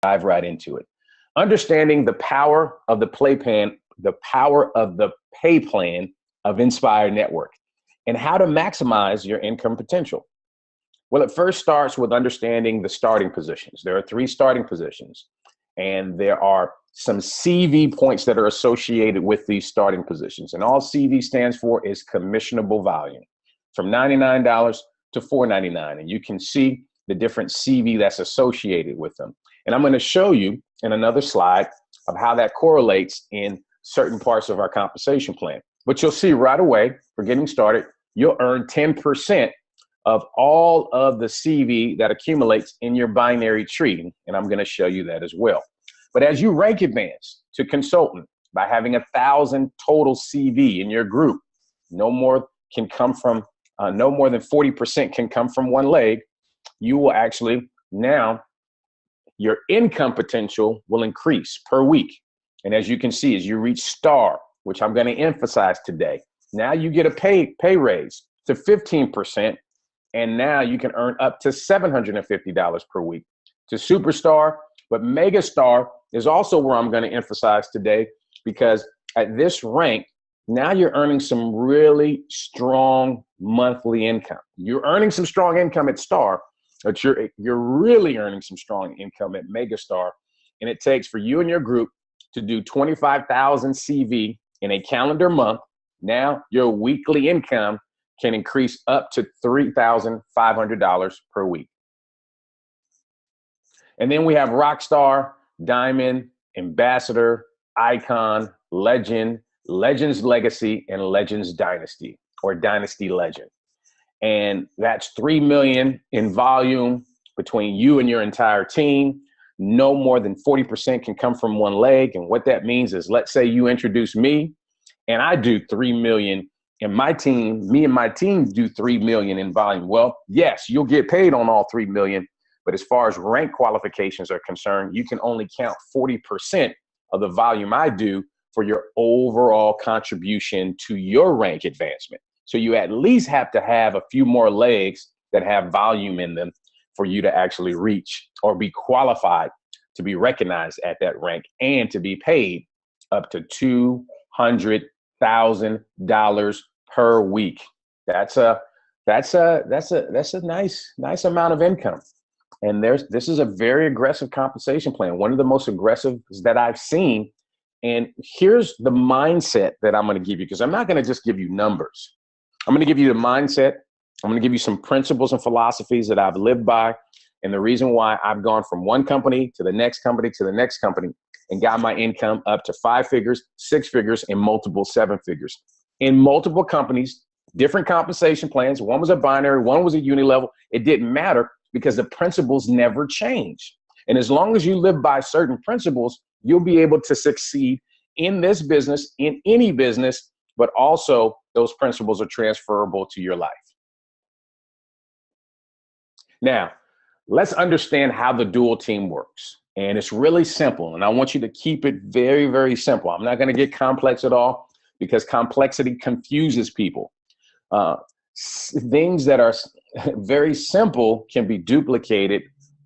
dive right into it. Understanding the power of the power of the pay plan of Nspire Network, and how to maximize your income potential. Well, it first starts with understanding the starting positions. There are 3 starting positions, and there are some CV points that are associated with these starting positions. And all CV stands for is commissionable volume, from $99 to $4.99. And you can see the different CV that's associated with them. And I'm going to show you in another slide of how that correlates in certain parts of our compensation plan. But you'll see right away, for getting started, you'll earn 10% of all of the CV that accumulates in your binary tree. And I'm going to show you that as well. But as you rank advance to consultant by having 1,000 total CV in your group, no more than 40% can come from one leg. You will actually now, your income potential will increase per week. And as you can see, as you reach star, which I'm going to emphasize today, now you get a pay raise to 15%. And now you can earn up to $750 per week to superstar. But megastar is also where I'm going to emphasize today, because at this rank, now you're earning some really strong monthly income. You're earning some strong income at star, but you're really earning some strong income at megastar. And it takes for you and your group to do 25,000 CV in a calendar month. Now your weekly income can increase up to $3,500 per week. And then we have Rockstar, Diamond, Ambassador, Icon, Legend, Legends Legacy, and Legends Dynasty, or Dynasty Legend. And that's 3 million in volume between you and your entire team. No more than 40% can come from one leg. And what that means is, let's say you introduce me and I do 3 million, and me and my team do 3 million in volume. Well, yes, you'll get paid on all 3 million. But as far as rank qualifications are concerned, you can only count 40% of the volume I do for your overall contribution to your rank advancement. So you at least have to have a few more legs that have volume in them for you to actually reach or be qualified to be recognized at that rank and to be paid up to $200,000 per week. That's a nice amount of income. And this is a very aggressive compensation plan, one of the most aggressive that I've seen. And here's the mindset that I'm going to give you, because I'm not going to just give you numbers. I'm going to give you the mindset. I'm going to give you some principles and philosophies that I've lived by, and the reason why I've gone from one company to the next company to the next company and got my income up to 5 figures, 6 figures, and multiple 7 figures. In multiple companies, different compensation plans. One was a binary, one was a unilevel. It didn't matter, because the principles never change. And as long as you live by certain principles, you'll be able to succeed in this business, in any business, but also those principles are transferable to your life. Now, let's understand how the dual team works. And it's really simple. And I want you to keep it very, very simple. I'm not going to get complex at all, because complexity confuses people. Things that are very simple can be duplicated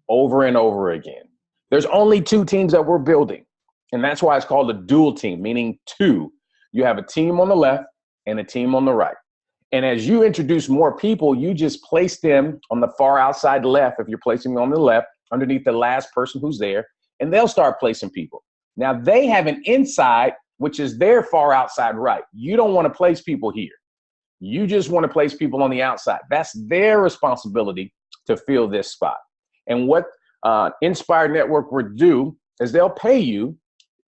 over and over again. There's only 2 teams that we're building, and that's why it's called a dual team, meaning 2. You have a team on the left and a team on the right. And as you introduce more people, you just place them on the far outside left. If you're placing them on the left, underneath the last person who's there, and they'll start placing people. Now they have an inside, which is their far outside right. You don't want to place people here. You just want to place people on the outside. That's their responsibility to fill this spot. And what Nspire Network will do is they'll pay you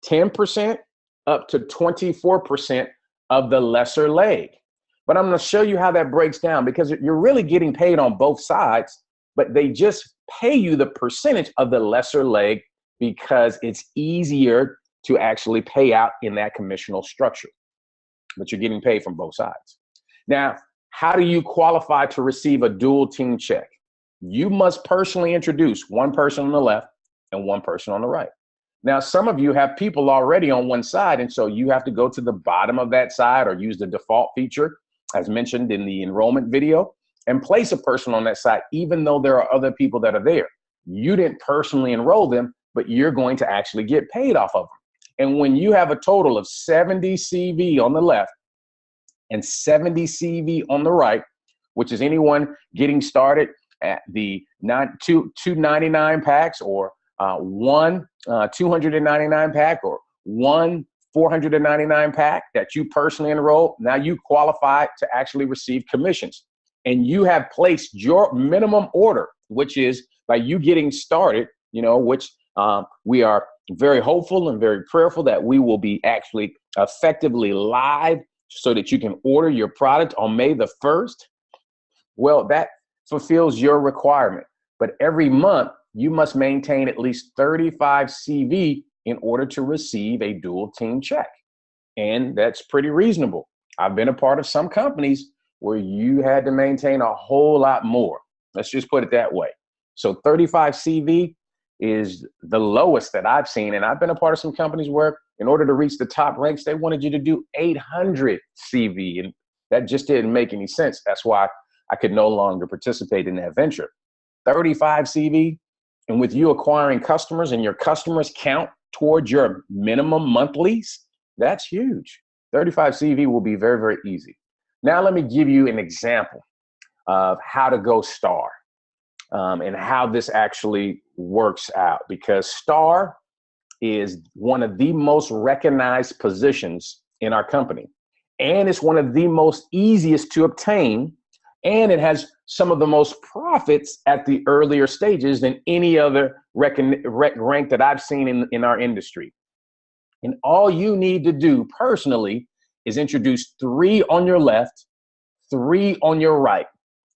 10% up to 24% of the lesser leg. But I'm going to show you how that breaks down, because you're really getting paid on both sides, but they just pay you the percentage of the lesser leg because it's easier to actually pay out in that commissional structure. But you're getting paid from both sides. Now, how do you qualify to receive a dual team check? You must personally introduce one person on the left and one person on the right. Now, some of you have people already on one side, and so you have to go to the bottom of that side or use the default feature, as mentioned in the enrollment video, and place a person on that side, even though there are other people that are there. You didn't personally enroll them. but you're going to actually get paid off of them. And when you have a total of 70 CV on the left and 70 CV on the right, which is anyone getting started at the 299 packs, or one 299 pack, or one 499 pack that you personally enroll, now you qualify to actually receive commissions. And you have placed your minimum order, which is by you getting started, which we are very hopeful and very prayerful that we will be actually effectively live so that you can order your product on May the 1st. Well, that fulfills your requirement. But every month, you must maintain at least 35 CV in order to receive a dual team check. And that's pretty reasonable. I've been a part of some companies where you had to maintain a whole lot more. Let's just put it that way. So 35 CV is the lowest that I've seen. And I've been a part of some companies where in order to reach the top ranks, they wanted you to do 800 CV. And that just didn't make any sense. That's why I could no longer participate in that venture. 35 CV, and with you acquiring customers and your customers count towards your minimum monthlies, that's huge. 35 CV will be very, very easy. Now, let me give you an example of how to go star and how this actually works out, because star is one of the most recognized positions in our company. And it's one of the most easiest to obtain. And it has some of the most profits at the earlier stages than any other rank that I've seen in our industry. And all you need to do personally is introduce 3 on your left, 3 on your right.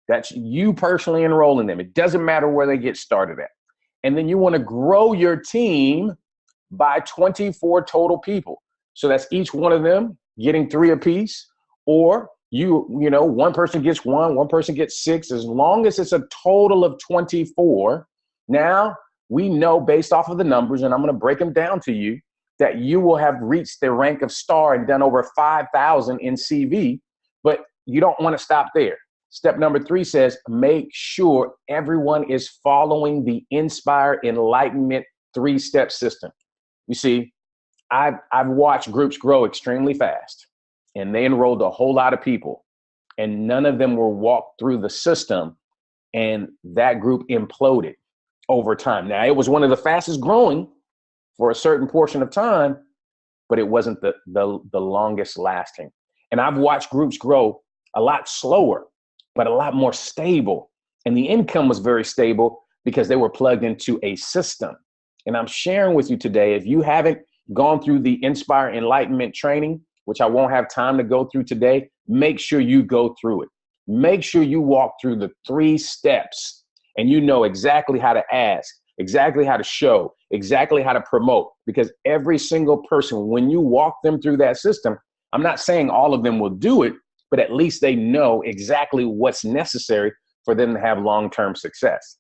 That's you personally enrolling them. It doesn't matter where they get started at. And then you want to grow your team by 24 total people. So that's each one of them getting 3 apiece, or one person gets 1, one person gets 6, as long as it's a total of 24. Now we know based off of the numbers, and I'm going to break them down to you, that you will have reached the rank of star and done over 5,000 in CV, but you don't want to stop there. Step number 3 says, make sure everyone is following the Nspire Enlightenment 3-step system. You see, I've watched groups grow extremely fast, and they enrolled a whole lot of people, and none of them were walked through the system, and that group imploded over time. Now, it was one of the fastest growing for a certain portion of time, but it wasn't the longest lasting. And I've watched groups grow a lot slower, but a lot more stable. And the income was very stable because they were plugged into a system. And I'm sharing with you today, if you haven't gone through the Nspire Enlightenment training, which I won't have time to go through today, make sure you go through it. Make sure you walk through the 3 steps and you know exactly how to ask, exactly how to show, exactly how to promote, because every single person, when you walk them through that system, I'm not saying all of them will do it, but at least they know exactly what's necessary for them to have long-term success.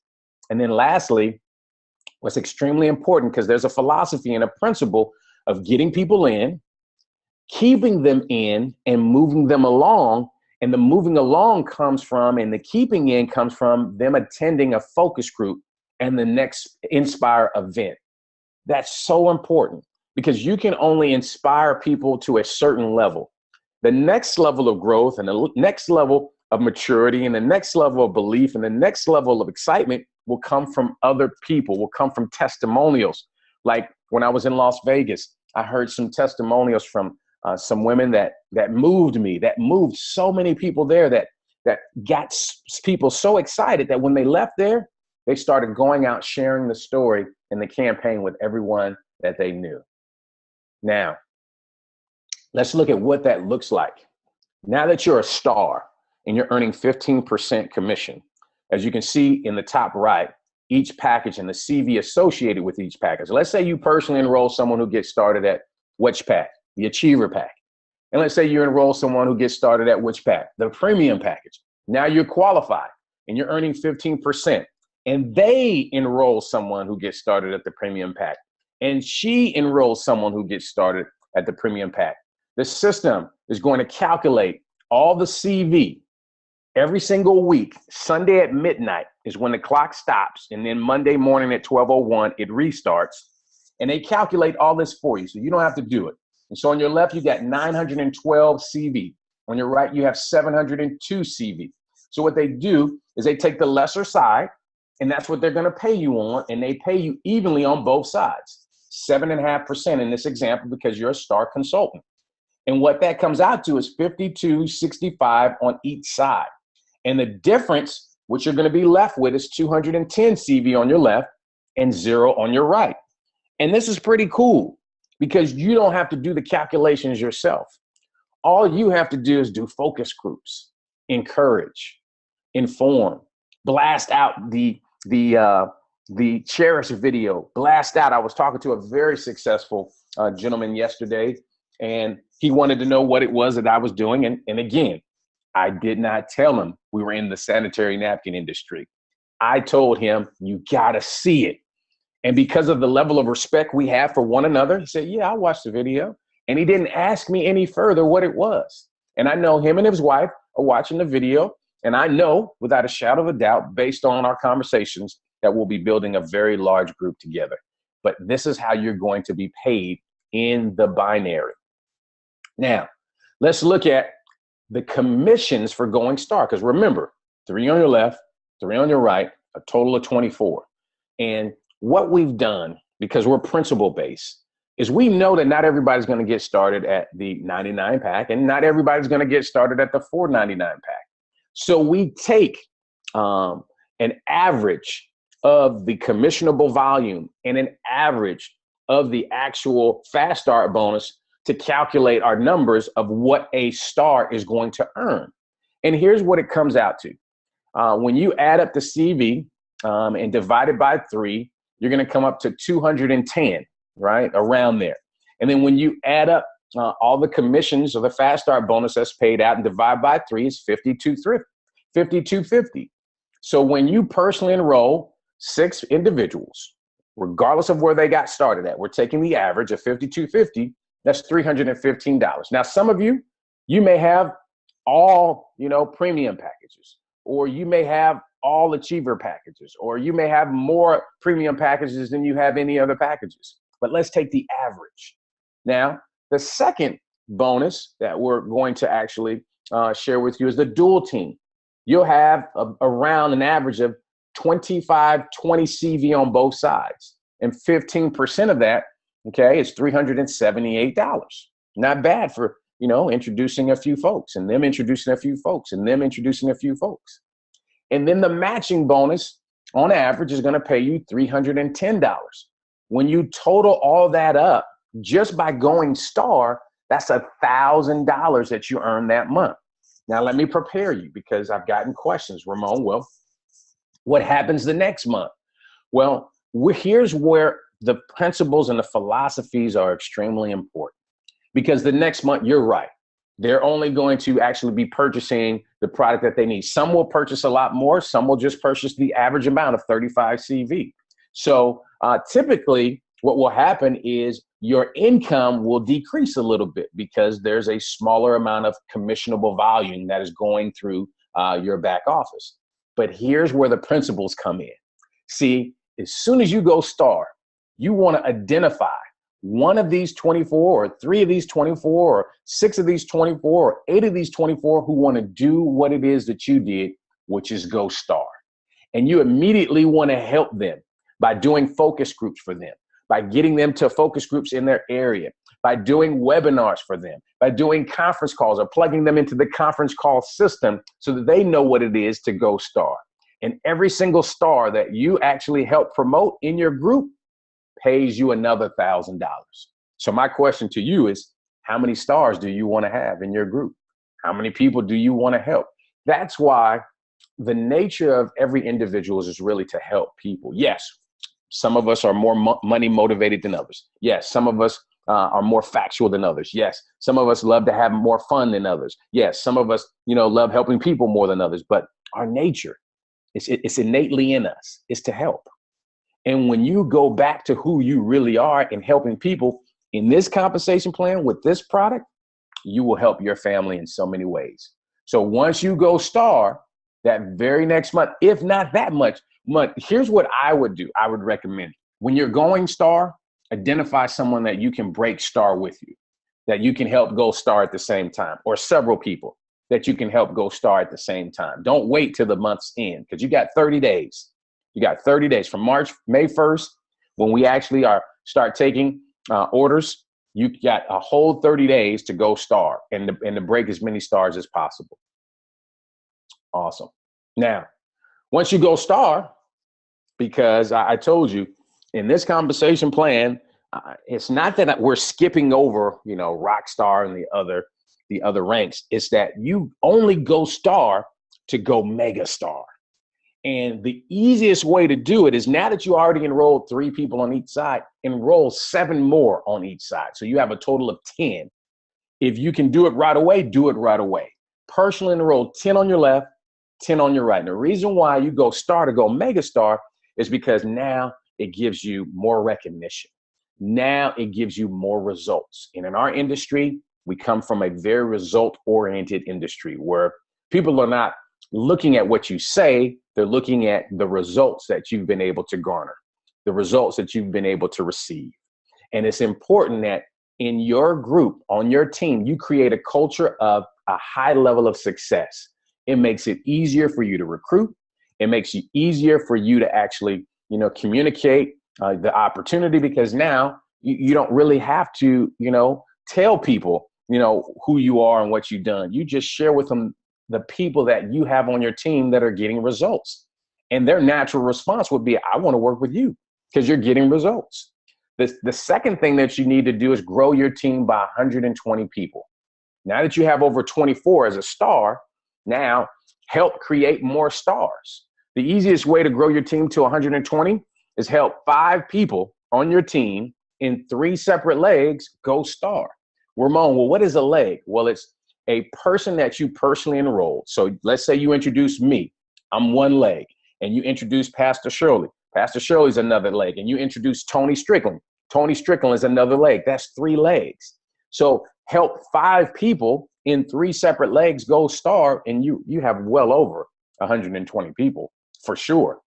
And then lastly, what's extremely important, because there's a philosophy and a principle of getting people in, keeping them in, and moving them along. And the moving along comes from, and the keeping in comes from them attending a focus group and the next Nspire event. That's so important, because you can only inspire people to a certain level. The next level of growth and the next level of maturity and the next level of belief and the next level of excitement will come from other people, will come from testimonials. Like when I was in Las Vegas, I heard some testimonials from some women that moved me, that moved so many people there, that got people so excited that when they left there, they started going out sharing the story and the campaign with everyone that they knew. Now, let's look at what that looks like. Now that you're a star and you're earning 15% commission, as you can see in the top right, each package and the CV associated with each package. Let's say you personally enroll someone who gets started at which pack? The Achiever pack. And let's say you enroll someone who gets started at which pack? The Premium package. Now you're qualified and you're earning 15%. And they enroll someone who gets started at the Premium pack. And she enrolls someone who gets started at the Premium pack. The system is going to calculate all the CV Every single week, Sunday at midnight is when the clock stops. And then Monday morning at 12:01, it restarts. And they calculate all this for you. So you don't have to do it. And so on your left, you got 912 CV. On your right, you have 702 CV. So what they do is they take the lesser side, and that's what they're going to pay you on. And they pay you evenly on both sides, 7.5% in this example, because you're a star consultant. And what that comes out to is 52.65 on each side. And the difference, what you're going to be left with, is 210 CV on your left and 0 on your right. And this is pretty cool because you don't have to do the calculations yourself. All you have to do is do focus groups, encourage, inform, blast out the Cherish video, blast out. I was talking to a very successful gentleman yesterday, and he wanted to know what it was that I was doing. And again, I did not tell him we were in the sanitary napkin industry. I told him, you got to see it. And because of the level of respect we have for one another, he said, yeah, I watched the video. And he didn't ask me any further what it was. And I know him and his wife are watching the video. And I know without a shadow of a doubt, based on our conversations, that we'll be building a very large group together. But this is how you're going to be paid in the binary. Now, let's look at the commissions for going star. Because remember, 3 on your left, 3 on your right, a total of 24. And what we've done, because we're principle based, is we know that not everybody's going to get started at the 99 pack, and not everybody's going to get started at the $4.99 pack. So we take an average of the commissionable volume and an average of the actual fast start bonus to calculate our numbers of what a star is going to earn. And here's what it comes out to. When you add up the CV and divide it by 3, you're going to come up to 210, right? Around there. And then when you add up all the commissions of the fast start bonus that's paid out and divide by 3, it's 5250. So when you personally enroll 6 individuals, regardless of where they got started at, we're taking the average of 5250. That's $315. Now, some of you may have all, premium packages, or you may have all achiever packages, or you may have more premium packages than you have any other packages. But let's take the average. Now, the second bonus that we're going to actually share with you is the dual team. You'll have around an average of 20 CV on both sides, and 15% of that, okay, is $378. Not bad for, introducing a few folks, and them introducing a few folks, and them introducing a few folks. And then the matching bonus on average is going to pay you $310. When you total all that up, just by going star, that's $1,000 that you earn that month. Now, let me prepare you, because I've gotten questions, Ramon. Well, what happens the next month? Well, here's where the principles and the philosophies are extremely important, because the next month, you're right, they're only going to actually be purchasing the product that they need. Some will purchase a lot more. Some will just purchase the average amount of 35 CV. So typically what will happen is your income will decrease a little bit, because there's a smaller amount of commissionable volume that is going through your back office. But here's where the principles come in. See, as soon as you go star, you want to identify one of these 24, or 3 of these 24, or 6 of these 24, or 8 of these 24 who want to do what it is that you did, which is go star. And you immediately want to help them by doing focus groups for them, by getting them to focus groups in their area, by doing webinars for them, by doing conference calls, or plugging them into the conference call system so that they know what it is to go star. And every single star that you actually help promote in your group pays you another $1,000. So my question to you is, how many stars do you want to have in your group? How many people do you want to help? That's why the nature of every individual is really to help people. Yes, some of us are more money motivated than others. Yes, some of us are more factual than others. Yes, some of us love to have more fun than others. Yes, some of us, love helping people more than others. But our nature, it's innately in us, is to help. And when you go back to who you really are in helping people in this compensation plan with this product, you will help your family in so many ways. So once you go star, that very next month, if not that month, here's what I would do. I would recommend when you're going star, identify someone that you can break star with you, that you can help go star at the same time, or several people that you can help go star at the same time. Don't wait till the month's end, because you got 30 days. You got 30 days from May 1st, when we actually start taking orders. You got a whole 30 days to go star and to break as many stars as possible. Awesome. Now, once you go star, because I told you in this compensation plan, it's not that we're skipping over, rock star and the other ranks. It's that you only go star to go mega star. And the easiest way to do it is, now that you already enrolled 3 people on each side, enroll 7 more on each side. So you have a total of 10. If you can do it right away, do it right away. Personally enroll 10 on your left, 10 on your right. And the reason why you go star to go mega star is because now it gives you more recognition. Now it gives you more results. And in our industry, we come from a very result-oriented industry where people are not looking at what you say, they're looking at the results that you've been able to garner, the results that you've been able to receive. And it's important that in your group, on your team, you create a culture of a high level of success. It makes it easier for you to recruit. It makes it easier for you to actually, communicate the opportunity, because now you don't really have to, tell people, who you are and what you've done. You just share with them the people that you have on your team that are getting results. And their natural response would be, I want to work with you because you're getting results. The second thing that you need to do is grow your team by 120 people. Now that you have over 24 as a star, now help create more stars. The easiest way to grow your team to 120 is help 5 people on your team in 3 separate legs go star. Ramon, well, what is a leg? Well, it's a person that you personally enrolled. So let's say you introduce me, I'm 1 leg, and you introduce Pastor Shirley. Pastor Shirley's another leg, and you introduce Tony Strickland. Tony Strickland is another leg. That's 3 legs. So help 5 people in 3 separate legs go star, and you have well over 120 people for sure.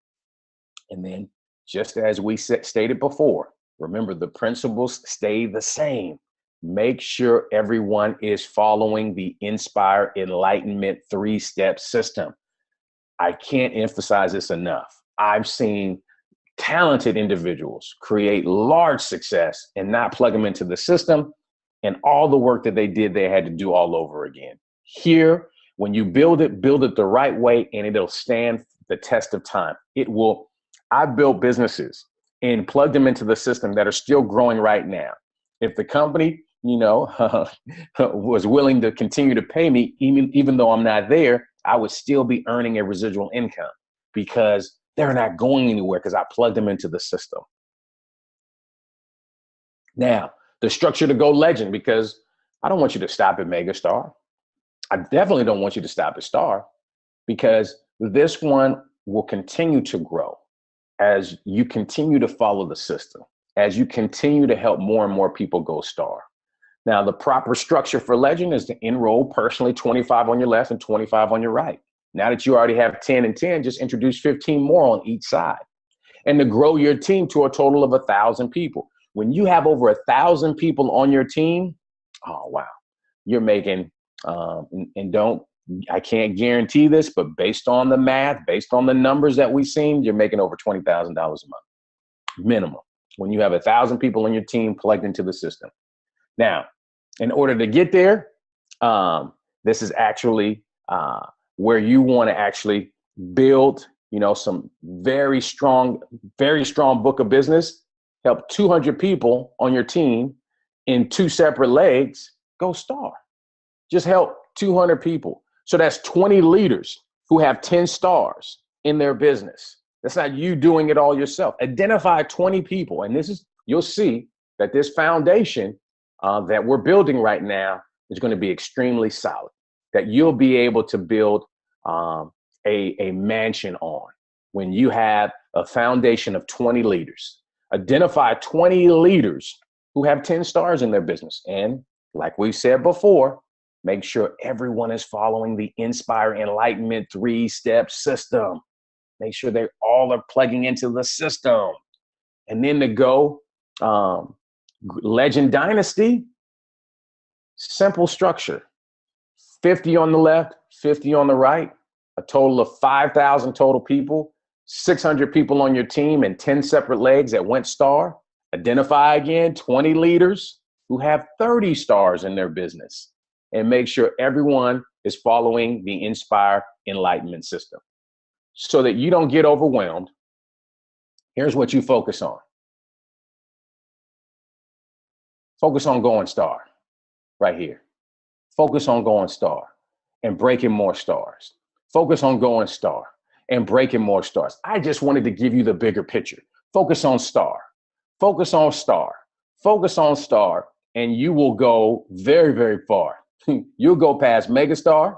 And then, just as we stated before, remember the principles stay the same. Make sure everyone is following the Nspire Enlightenment 3-step system. I can't emphasize this enough. I've seen talented individuals create large success and not plug them into the system, and all the work that they did, they had to do all over again. Here, when you build it the right way, and it'll stand the test of time. It will. I've built businesses and plugged them into the system that are still growing right now. If the company, was willing to continue to pay me, even though I'm not there, I would still be earning a residual income because they're not going anywhere because I plugged them into the system. Now, the structure to go legend, because I don't want you to stop at megastar. I definitely don't want you to stop at star, because this one will continue to grow as you continue to follow the system, as you continue to help more and more people go star. Now, the proper structure for legend is to enroll personally 25 on your left and 25 on your right. Now that you already have 10 and 10, just introduce 15 more on each side. And to grow your team to a total of 1,000 people. When you have over 1,000 people on your team, oh, wow, you're making, I can't guarantee this, but based on the math, based on the numbers that we've seen, you're making over $20,000 a month, minimum, when you have 1,000 people on your team plugged into the system. Now, in order to get there, this is actually where you want to actually build, some very strong book of business, help 200 people on your team in 2 separate legs go star. Just help 200 people. So that's 20 leaders who have 10 stars in their business. That's not you doing it all yourself. Identify 20 people. And you'll see that this foundation that we're building right now is going to be extremely solid, that you'll be able to build a mansion on when you have a foundation of 20 leaders. Identify 20 leaders who have 10 stars in their business. And like we said before, Make sure everyone is following the Nspire Enlightenment 3-step system. Make sure they all are plugging into the system. And then to go Legend Dynasty, simple structure. 50 on the left, 50 on the right, a total of 5,000 total people, 600 people on your team and 10 separate legs that went star. Identify again 20 leaders who have 30 stars in their business, and make sure everyone is following the Nspire Enlightenment system so that you don't get overwhelmed. Here's what you focus on. Focus on going star right here. Focus on going star and breaking more stars. Focus on going star and breaking more stars. I just wanted to give you the bigger picture. Focus on star. Focus on star. Focus on star, and you will go very, very far. You'll go past megastar.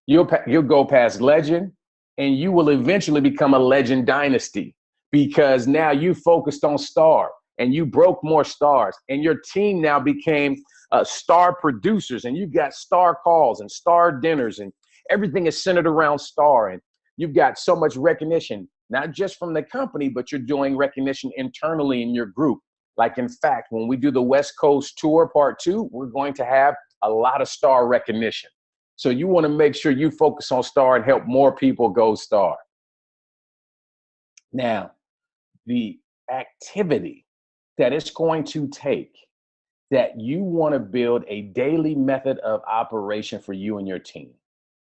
You'll go past legend, and you will eventually become a legend dynasty because now you focused on star and you broke more stars, and your team now became star producers, and you've got star calls and star dinners, and everything is centered around star, and you've got so much recognition, not just from the company, but you're doing recognition internally in your group. Like, in fact, when we do the West Coast tour part 2, we're going to have a lot of star recognition. So you want to make sure you focus on star and help more people go star. Now, the activity that it's going to take, that you want to build a daily method of operation for you and your team.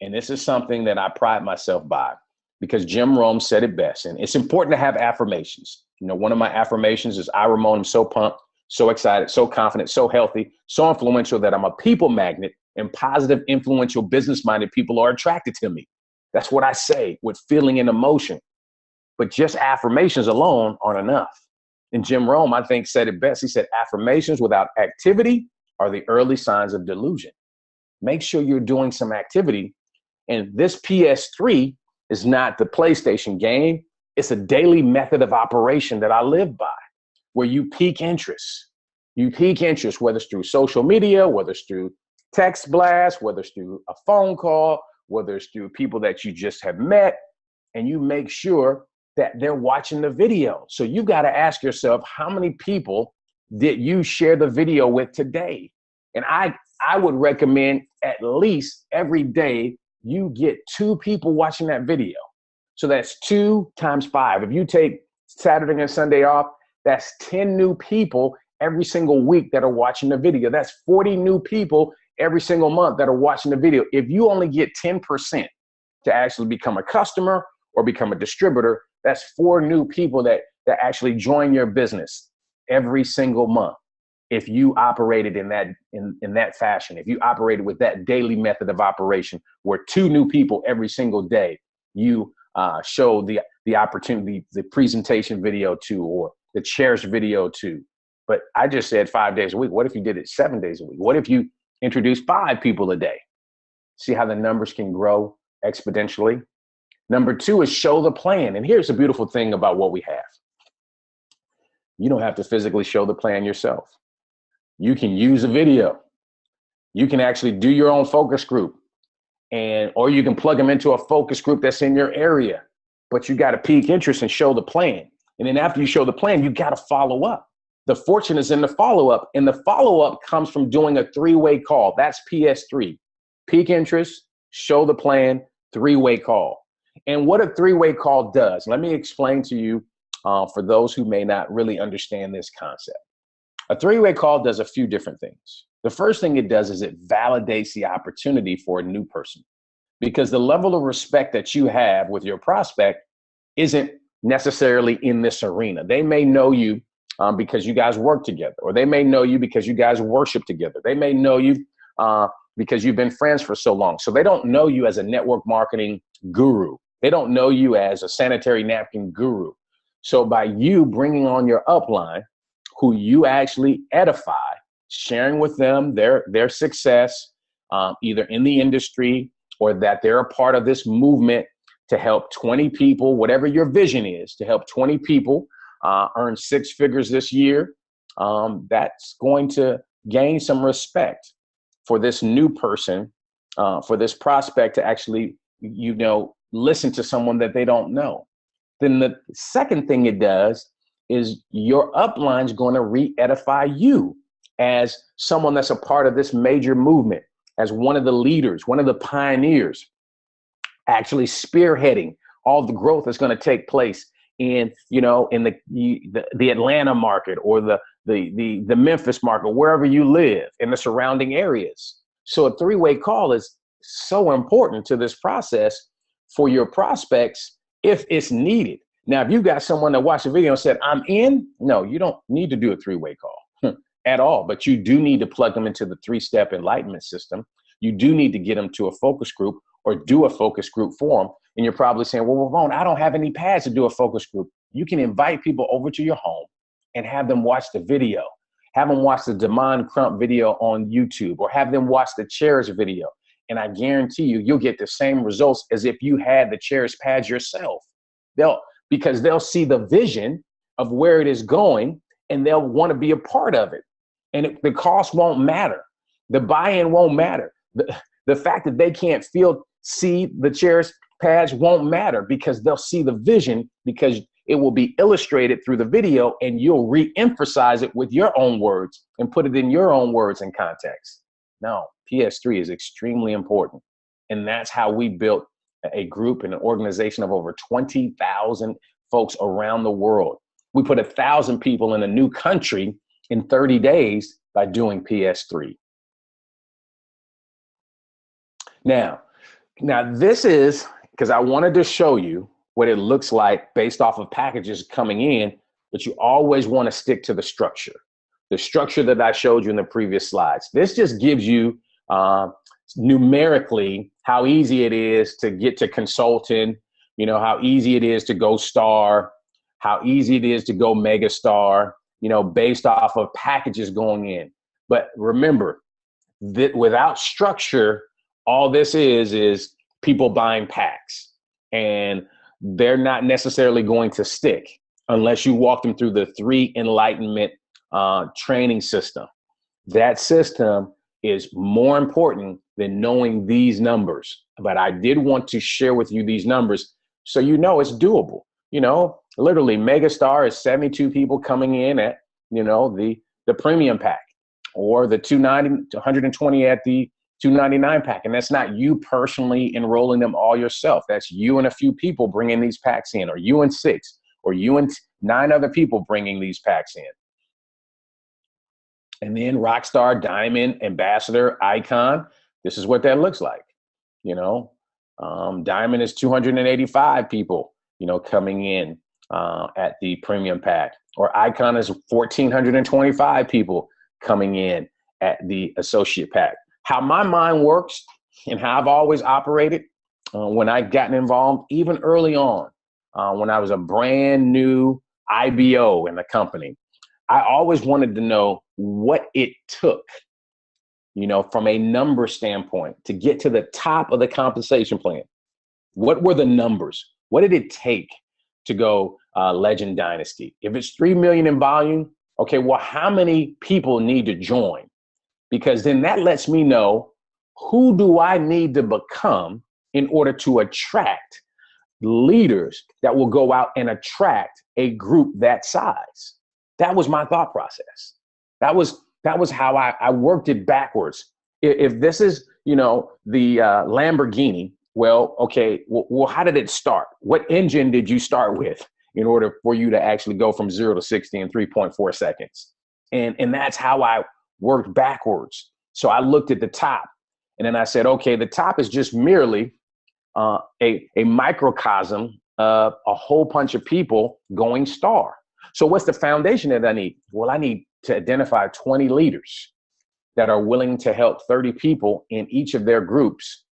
And this is something that I pride myself by, because Jim Rome said it best. And it's important to have affirmations. You know, one of my affirmations is, I, Ramon, am so pumped, so excited, so confident, so healthy, so influential that I'm a people magnet, and positive, influential, business-minded people are attracted to me. That's what I say with feeling and emotion. But just affirmations alone aren't enough. And Jim Rome, I think, said it best. He said, affirmations without activity are the early signs of delusion. Make sure you're doing some activity. And this PS3 is not the PlayStation game. It's a daily method of operation that I live by, where you pique interest. You pique interest, whether it's through social media, whether it's through text blast, whether it's through a phone call, whether it's through people that you just have met, and you make sure that they're watching the video. So you got to ask yourself, how many people did you share the video with today? And I would recommend at least every day you get 2 people watching that video. So that's 2 times 5. If you take Saturday and Sunday off, that's 10 new people every single week that are watching the video. That's 40 new people every single month that are watching the video. If you only get 10% to actually become a customer or become a distributor, that's 4 new people that actually join your business every single month. If you operated in that fashion, if you operated with that daily method of operation, where 2 new people every single day you show the opportunity, the presentation video to, or the cherished video to. But I just said 5 days a week. What if you did it 7 days a week? What if you introduced 5 people a day? See how the numbers can grow exponentially? Number 2 is show the plan. And here's the beautiful thing about what we have. You don't have to physically show the plan yourself. You can use a video. You can actually do your own focus group, or you can plug them into a focus group that's in your area, but you got to pique interest and show the plan. And then after you show the plan, you got to follow up. The fortune is in the follow-up, and the follow-up comes from doing a 3-way call. That's PS3. Pique interest, show the plan, 3-way call. And what a 3-way call does, let me explain to you for those who may not really understand this concept. A 3-way call does a few different things. The first thing it does is it validates the opportunity for a new person, because the level of respect that you have with your prospect isn't necessarily in this arena. They may know you because you guys work together, or they may know you because you guys worship together. They may know you because you've been friends for so long. So they don't know you as a network marketing guru. They don't know you as a sanitary napkin guru. So by you bringing on your upline, who you actually edify, sharing with them their success, either in the industry or that they're a part of this movement to help 20 people, whatever your vision is, to help 20 people earn 6 figures this year, that's going to gain some respect. for this new person, for this prospect to actually, listen to someone that they don't know. Then the second thing it does is your upline is going to re-edify you as someone that's a part of this major movement, as one of the leaders, one of the pioneers, actually spearheading all the growth that's going to take place in the Atlanta market or the Memphis market, wherever you live in the surrounding areas. So a three-way call is so important to this process for your prospects if it's needed. Now, if you've got someone that watched the video and said, I'm in, no, you don't need to do a three-way call at all, but you do need to plug them into the three-step enlightenment system. You do need to get them to a focus group or do a focus group for them. And you're probably saying, well, Ramon, I don't have any pads to do a focus group. You can invite people over to your home and have them watch the video. Have them watch the Damon Crump video on YouTube, or have them watch the Cherish video. And I guarantee you'll get the same results as if you had the Cherish pads yourself. Because they'll see the vision of where it is going and they'll want to be a part of it. And the cost won't matter. The buy-in won't matter. The fact that they can't see the Cherish pads won't matter, because they'll see the vision, because it will be illustrated through the video and you'll re-emphasize it with your own words and put it in your own words and context. No, PS3 is extremely important. And that's how we built a group and an organization of over 20,000 folks around the world. We put 1,000 people in a new country in 30 days by doing PS3. Now this is because I wanted to show you what it looks like based off of packages coming in, but you always want to stick to the structure that I showed you in the previous slides. This just gives you numerically how easy it is to get to consultant, how easy it is to go star, how easy it is to go mega star, based off of packages going in. But remember that without structure, all this is people buying packs, and they're not necessarily going to stick unless you walk them through the 3 enlightenment training system. That system is more important than knowing these numbers. But I did want to share with you these numbers so it's doable. Literally Megastar is 72 people coming in at, the premium pack, or the 120 at the $299 pack. And that's not you personally enrolling them all yourself. That's you and a few people bringing these packs in, or you and 6, or you and 9 other people bringing these packs in. And then Rockstar, Diamond, Ambassador, Icon, this is what that looks like. Diamond is 285 people, coming in at the premium pack, or Icon is 1,425 people coming in at the associate pack. How my mind works and how I've always operated when I've gotten involved, even early on, when I was a brand new IBO in the company, I always wanted to know what it took, from a number standpoint, to get to the top of the compensation plan. What were the numbers? What did it take to go Legend Dynasty? If it's 3 million in volume, okay, well, how many people need to join? Because then that lets me know, who do I need to become in order to attract leaders that will go out and attract a group that size? That was my thought process. That was how I worked it backwards. If this is, the Lamborghini, well, okay, well, how did it start? What engine did you start with in order for you to actually go from 0 to 60 in 3.4 seconds? And that's how I worked backwards. So I looked at the top, and then I said, okay, the top is just merely a microcosm of a whole bunch of people going star. So what's the foundation that I need? Well, I need to identify 20 leaders that are willing to help 30 people in each of their groups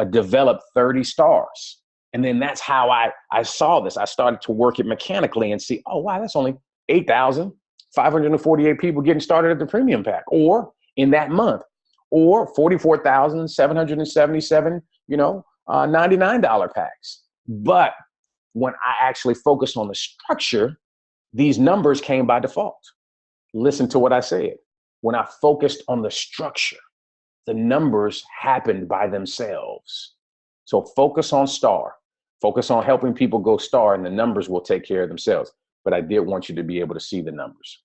develop 30 stars. And then that's how I saw this. I started to work it mechanically and see, oh, wow, that's only 8,548 people getting started at the premium pack, or in that month, or 44,777, $99 packs. But when I actually focused on the structure, these numbers came by default. Listen to what I said. When I focused on the structure, the numbers happened by themselves. So focus on star, focus on helping people go star, and the numbers will take care of themselves. But I did want you to be able to see the numbers.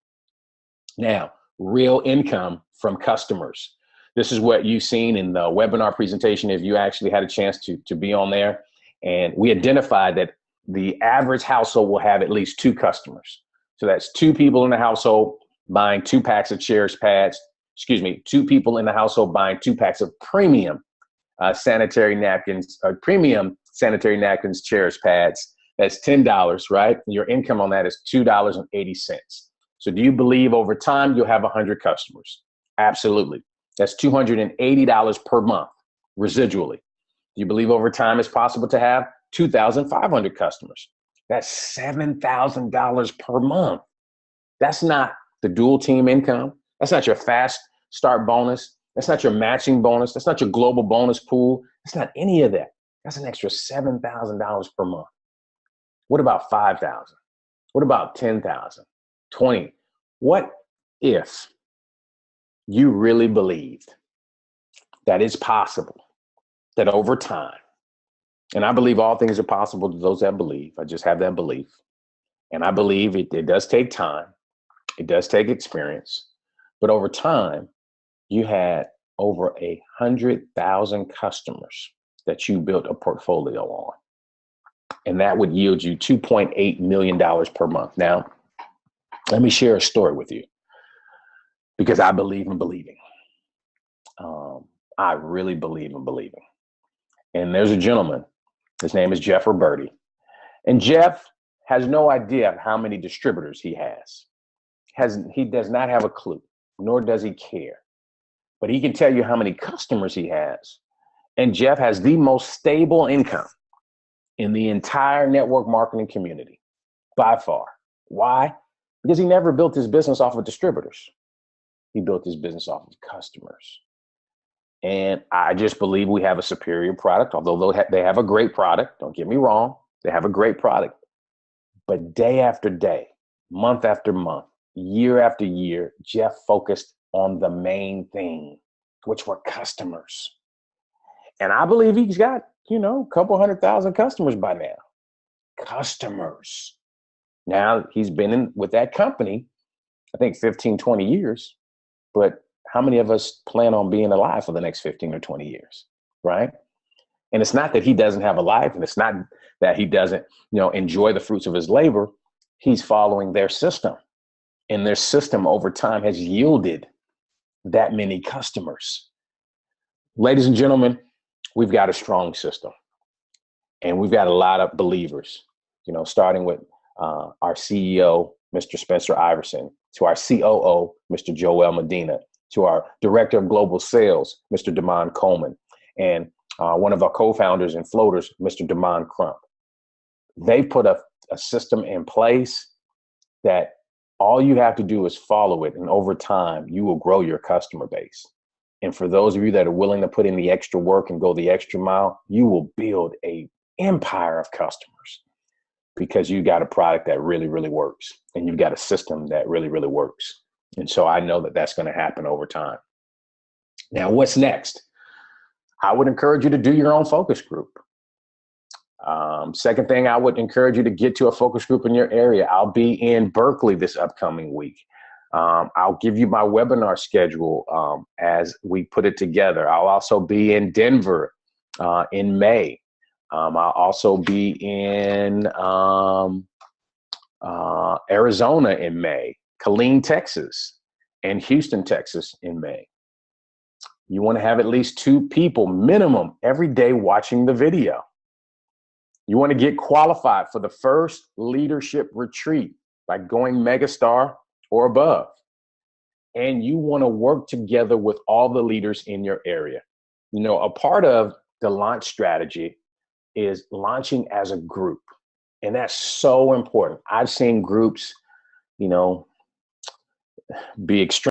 Now, real income from customers. This is what you've seen in the webinar presentation if you actually had a chance to be on there. And we identified that the average household will have at least 2 customers. So that's 2 people in the household buying 2 packs of Cherish pads. 2 people in the household buying 2 packs of premium sanitary napkins, premium sanitary napkins, Cherish pads. That's $10, right? Your income on that is $2.80. So do you believe over time you'll have 100 customers? Absolutely. That's $280 per month residually. Do you believe over time it's possible to have 2,500 customers? That's $7,000 per month. That's not the dual team income. That's not your fast start bonus. That's not your matching bonus. That's not your global bonus pool. That's not any of that. That's an extra $7,000 per month. What about 5,000? What about 10,000? 20? What if you really believed that it's possible that over time, and I believe all things are possible to those that believe. I just have that belief. And I believe it does take time. It does take experience. But over time, you had over 100,000 customers that you built a portfolio on. And that would yield you $2.8 million per month. Now, let me share a story with you because I believe in believing. I really believe in believing. And there's a gentleman, his name is Jeff Roberti. And Jeff has no idea how many distributors he has. He does not have a clue, nor does he care. But he can tell you how many customers he has. And Jeff has the most stable income in the entire network marketing community, by far. Why? Because he never built his business off of distributors. He built his business off of customers. And I just believe we have a superior product, although they have a great product. Don't get me wrong. They have a great product. But day after day, month after month, year after year, Jeff focused on the main thing, which were customers. And I believe he's got, a couple 100,000 customers by now. Customers. Now he's been with that company, I think 15, 20 years, but how many of us plan on being alive for the next 15 or 20 years, right? And it's not that he doesn't have a life, and it's not that he doesn't, enjoy the fruits of his labor. He's following their system, and their system over time has yielded that many customers. Ladies and gentlemen, we've got a strong system, and we've got a lot of believers, starting with our CEO, Mr. Spencer Iverson, to our COO, Mr. Joel Medina, to our Director of Global Sales, Mr. Damon Coleman, and one of our co-founders and floaters, Mr. Damon Crump. They put a system in place that all you have to do is follow it, and over time, you will grow your customer base. And for those of you that are willing to put in the extra work and go the extra mile, you will build an empire of customers because you got a product that really, really works, and you've got a system that really, really works. And so I know that that's going to happen over time. Now, what's next? I would encourage you to do your own focus group. Second thing, I would encourage you to get to a focus group in your area. I'll be in Berkeley this upcoming week. I'll give you my webinar schedule as we put it together. I'll also be in Denver in May. I'll also be in Arizona in May, Killeen, Texas, and Houston, Texas in May. You want to have at least 2 people minimum every day watching the video. You want to get qualified for the first leadership retreat by going megastar or above. And you want to work together with all the leaders in your area. A part of the launch strategy is launching as a group. And that's so important. I've seen groups, be extreme.